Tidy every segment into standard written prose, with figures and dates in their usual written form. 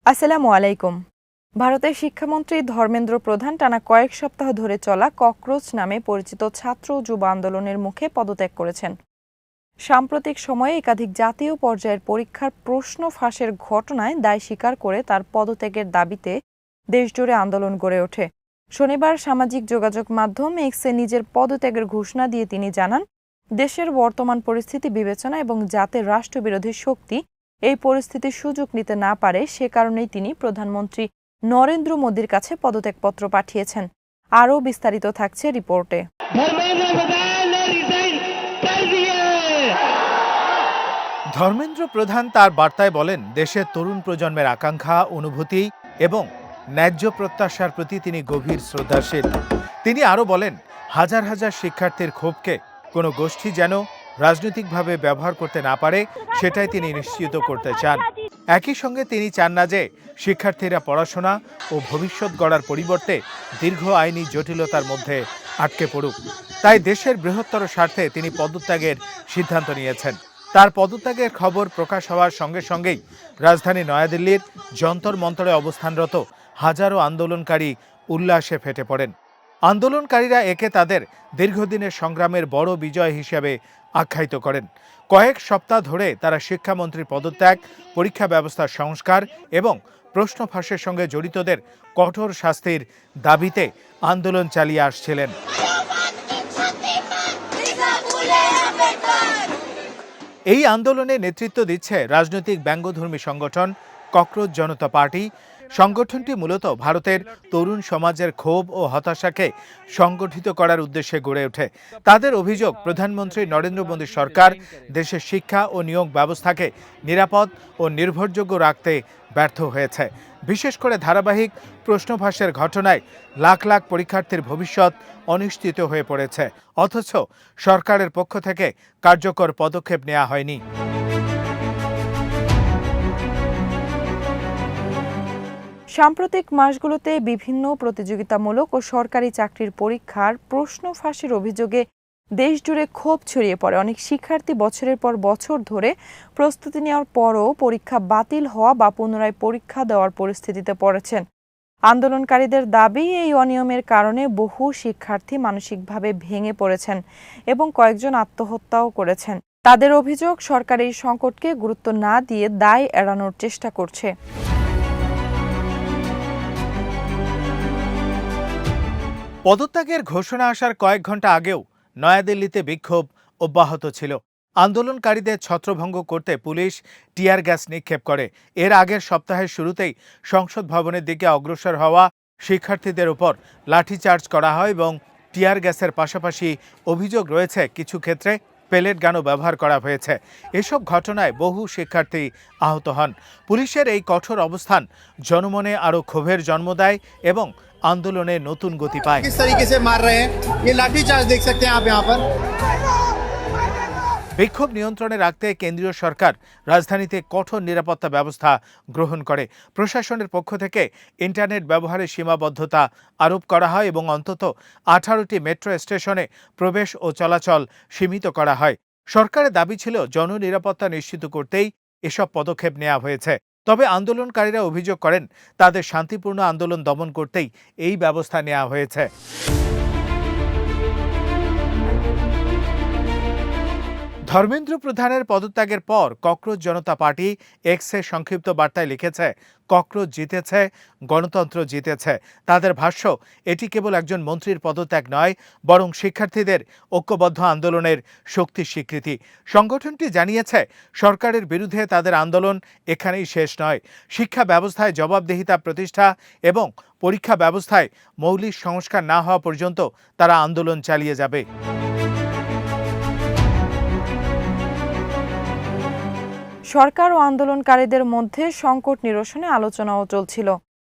আসসালামু আলাইকুম। ভারতের শিক্ষামন্ত্রী ধর্মেন্দ্র প্রধান টানা কয়েক সপ্তাহ ধরে চলা ককরোচ নামে পরিচিত ছাত্র যুব আন্দোলনের মুখে পদত্যাগ করেছেন। সাম্প্রতিক সময়ে একাধিক জাতীয় পর্যায়ের পরীক্ষার প্রশ্ন ফাঁসের ঘটনায় দায় স্বীকার করে তার পদত্যাগের দাবিতে দেশজুড়ে আন্দোলন গড়ে ওঠে। শনিবার সামাজিক যোগাযোগ মাধ্যম এক্সে নিজের পদত্যাগের ঘোষণা দিয়ে তিনি জানান, দেশের বর্তমান পরিস্থিতি বিবেচনা এবং যাতে রাষ্ট্রবিরোধী শক্তি এই পরিস্থিতির সুযোগ নিতে না পারে সে কারণেই তিনি প্রধানমন্ত্রী নরেন্দ্র মোদীর কাছে পদত্যাগপত্র পাঠিয়েছেন। আরও বিস্তারিত থাকছে রিপোর্টে। ধর্মেন্দ্র প্রধান তার বার্তায় বলেন, দেশের তরুণ প্রজন্মের আকাঙ্ক্ষা, অনুভূতি এবং ন্যায্য প্রত্যাশার প্রতি তিনি গভীর শ্রদ্ধাশীল। তিনি আরও বলেন, হাজার হাজার শিক্ষার্থীর ক্ষোভকে কোনো গোষ্ঠী যেন রাজনৈতিকভাবে ব্যবহার করতে না পারে সেটাই তিনি নিশ্চিত করতে চান। একই সঙ্গে তিনি চান না যে শিক্ষার্থীরা পড়াশোনা ও ভবিষ্যৎ গড়ার পরিবর্তে দীর্ঘ আইনি জটিলতার মধ্যে আটকে পড়ুক। তাই দেশের বৃহত্তর স্বার্থে তিনি পদত্যাগের সিদ্ধান্ত নিয়েছেন। তার পদত্যাগের খবর প্রকাশ হওয়ার সঙ্গে সঙ্গেই রাজধানী নয়াদিল্লির যন্তর মন্তরে অবস্থানরত হাজারো আন্দোলনকারী উল্লাসে ফেটে পড়েন। আন্দোলনকারীরা একে তাদের দীর্ঘদিনের সংগ্রামের বড় বিজয় হিসেবে আখ্যায়িত করেন। কয়েক সপ্তাহ ধরে তারা শিক্ষামন্ত্রীর পদত্যাগ, পরীক্ষা ব্যবস্থার সংস্কার এবং প্রশ্ন ফাঁসের সঙ্গে জড়িতদের কঠোর শাস্তির দাবিতে আন্দোলন চালিয়ে আসছিলেন। এই আন্দোলনে নেতৃত্ব দিচ্ছে রাজনৈতিক ব্যঙ্গধর্মী সংগঠন ককরোচ জনতা পার্টি। সংগঠনটি মূলত ভারতের তরুণ সমাজের ক্ষোভ ও হতাশাকে সংগঠিত করার উদ্দেশ্যে গড়ে ওঠে। তাদের অভিযোগ, প্রধানমন্ত্রী নরেন্দ্র মোদী সরকার দেশের শিক্ষা ও নিয়োগ ব্যবস্থাকে নিরাপদ ও নির্ভরযোগ্য রাখতে ব্যর্থ হয়েছে। বিশেষ করে ধারাবাহিক প্রশ্নফাঁসের ঘটনায় লাখ লাখ পরীক্ষার্থীর ভবিষ্যৎ অনিশ্চিত হয়ে পড়েছে, অথচ সরকারের পক্ষ থেকে কার্যকর পদক্ষেপ নেওয়া হয়নি। সাম্প্রতিক মাসগুলোতে বিভিন্ন প্রতিযোগিতামূলক ও সরকারি চাকরির পরীক্ষার প্রশ্ন ফাঁসের অভিযোগে দেশজুড়ে ক্ষোভ ছড়িয়ে পড়ে। অনেক শিক্ষার্থী বছরের পর বছর ধরে প্রস্তুতি নেওয়ার পরও পরীক্ষা বাতিল হওয়া বা পুনরায় পরীক্ষা দেওয়ার পরিস্থিতিতে পড়েছেন। আন্দোলনকারীদের দাবি, এই অনিয়মের কারণে বহু শিক্ষার্থী মানসিকভাবে ভেঙে পড়েছেন এবং কয়েকজন আত্মহত্যাও করেছেন। তাদের অভিযোগ, সরকার এই সংকটকে গুরুত্ব না দিয়ে দায় এড়ানোর চেষ্টা করছে। পদত্যাগের ঘোষণা আসার কয়েক ঘন্টা আগেও নয়াদিল্লিতে বিক্ষোভ অব্যাহত ছিল। আন্দোলনকারীদের ছত্রভঙ্গ করতে পুলিশ টিয়ার গ্যাস নিক্ষেপ করে। এর আগের সপ্তাহের শুরুতেই সংসদ ভবনের দিকে অগ্রসর হওয়া শিক্ষার্থীদের উপর লাঠিচার্জ করা হয় এবং টিয়ার গ্যাসের পাশাপাশি অভিযোগ রয়েছে কিছু ক্ষেত্রে পেলেট গানও ব্যবহার করা হয়েছে। এসব ঘটনায় বহু শিক্ষার্থী আহত হন। পুলিশের এই কঠোর অবস্থান জনমনে আরও ক্ষোভের জন্ম দেয় এবং আন্দোলনে নতুন গতি পায়। বিক্ষোভ নিয়ন্ত্রণে রাখতে কেন্দ্রীয় সরকার রাজধানীতে কঠোর নিরাপত্তা ব্যবস্থা গ্রহণ করে। প্রশাসনের পক্ষ থেকে ইন্টারনেট ব্যবহারে সীমাবদ্ধতা আরোপ করা হয় এবং অন্তত 18টি মেট্রো স্টেশনে প্রবেশ ও চলাচল সীমিত করা হয়। সরকারের দাবি ছিল জননিরাপত্তা নিশ্চিত করতেই এসব পদক্ষেপ নেওয়া হয়েছে। তবে আন্দোলনকারীরা অভিযোগ করেন, তাদের শান্তিপূর্ণ আন্দোলন দমন করতেই এই ব্যবস্থা নেওয়া হয়েছে। ধর্মেন্দ্র প্রধানের পদত্যাগের পর ককরোচ জনতা পার্টি এক্সে সংক্ষিপ্ত বার্তায় লিখেছে, ককরোচ জিতেছে, গণতন্ত্র জিতেছে। তাদের ভাষ্য, এটি কেবল একজন মন্ত্রীর পদত্যাগ নয়, বরং শিক্ষার্থীদের ঐক্যবদ্ধ আন্দোলনের শক্তির স্বীকৃতি। সংগঠনটি জানিয়েছে, সরকারের বিরুদ্ধে তাদের আন্দোলন এখানেই শেষ নয়। শিক্ষা ব্যবস্থায় জবাবদিহিতা প্রতিষ্ঠা এবং পরীক্ষা ব্যবস্থায় মৌলিক সংস্কার না হওয়া পর্যন্ত তারা আন্দোলন চালিয়ে যাবে। সরকার ও আন্দোলনকারীদের মধ্যে সংকট নিরসনে আলোচনাও চলছিল।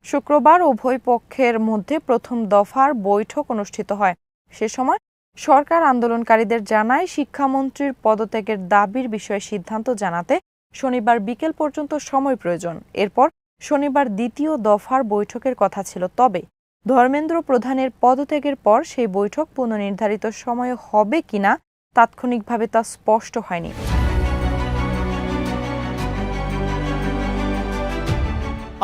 শুক্রবার উভয় পক্ষের মধ্যে প্রথম দফার বৈঠক অনুষ্ঠিত হয়। সে সময় সরকার আন্দোলনকারীদের জানায়, শিক্ষামন্ত্রীর পদত্যাগের দাবির বিষয়ে সিদ্ধান্ত জানাতে শনিবার বিকেল পর্যন্ত সময় প্রয়োজন। এরপর শনিবার দ্বিতীয় দফার বৈঠকের কথা ছিল। তবে ধর্মেন্দ্র প্রধানের পদত্যাগের পর সেই বৈঠক পুনর্নির্ধারিত সময়ে হবে কিনা তাৎক্ষণিকভাবে তা স্পষ্ট হয়নি।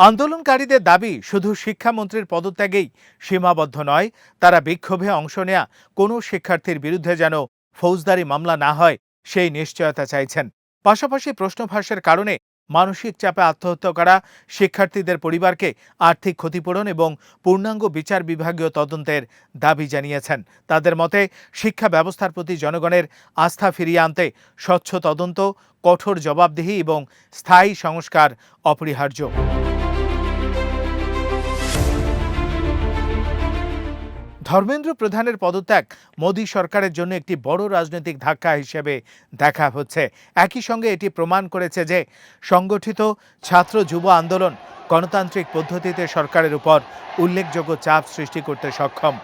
আন্দোলনকারীদের দাবি শুধু শিক্ষামন্ত্রীর পদত্যাগেই সীমাবদ্ধ নয়, তারা বিক্ষোভে অংশ নেয়া কোনো শিক্ষার্থীর বিরুদ্ধে যেন ফৌজদারি মামলা না হয় সেই নিশ্চয়তা চাইছেন। পাশাপাশি প্রশ্নফাঁসের কারণে মানসিক চাপে আত্মহত্যা করা শিক্ষার্থীদের পরিবারকে আর্থিক ক্ষতিপূরণ এবং পূর্ণাঙ্গ বিচার বিভাগীয় তদন্তের দাবি জানিয়েছেন। তাদের মতে শিক্ষা ব্যবস্থার প্রতি জনগণের আস্থা ফিরিয়ে আনতে স্বচ্ছ তদন্ত, কঠোর জবাবদিহি এবং স্থায়ী সংস্কার অপরিহার্য। ধর্মেন্দ্র প্রধানের পদত্যাগ মোদী সরকারের জন্য একটি বড় রাজনৈতিক ধাক্কা হিসেবে দেখা হচ্ছে। একই সঙ্গে এটি প্রমাণ করেছে যে সংগঠিত ছাত্র যুব আন্দোলন গণতান্ত্রিক পদ্ধতিতে সরকারের উপর উল্লেখযোগ্য চাপ সৃষ্টি করতে সক্ষম।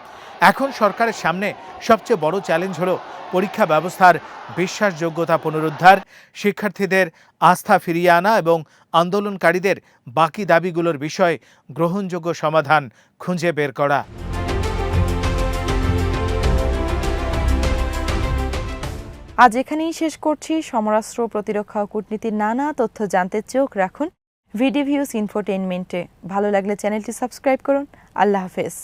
এখন সরকারের সামনে সবচেয়ে বড় চ্যালেঞ্জ হলো পরীক্ষা ব্যবস্থার বিশ্বাসযোগ্যতা পুনরুদ্ধার, শিক্ষার্থীদের আস্থা ফিরিয়ে আনা এবং আন্দোলনকারীদের বাকি দাবিগুলোর বিষয়ে গ্রহণযোগ্য সমাধান খুঁজে বের করা। আজ এখানেই শেষ করছি। সমরাস্ত্র, প্রতিরক্ষা ও কূটনীতির নানা তথ্য জানতে চোখ রাখুন ভিডিভিউজ ইনফোটেইনমেন্টে। ভালো লাগলে চ্যানেলটি সাবস্ক্রাইব করুন। আল্লাহ হাফেজ।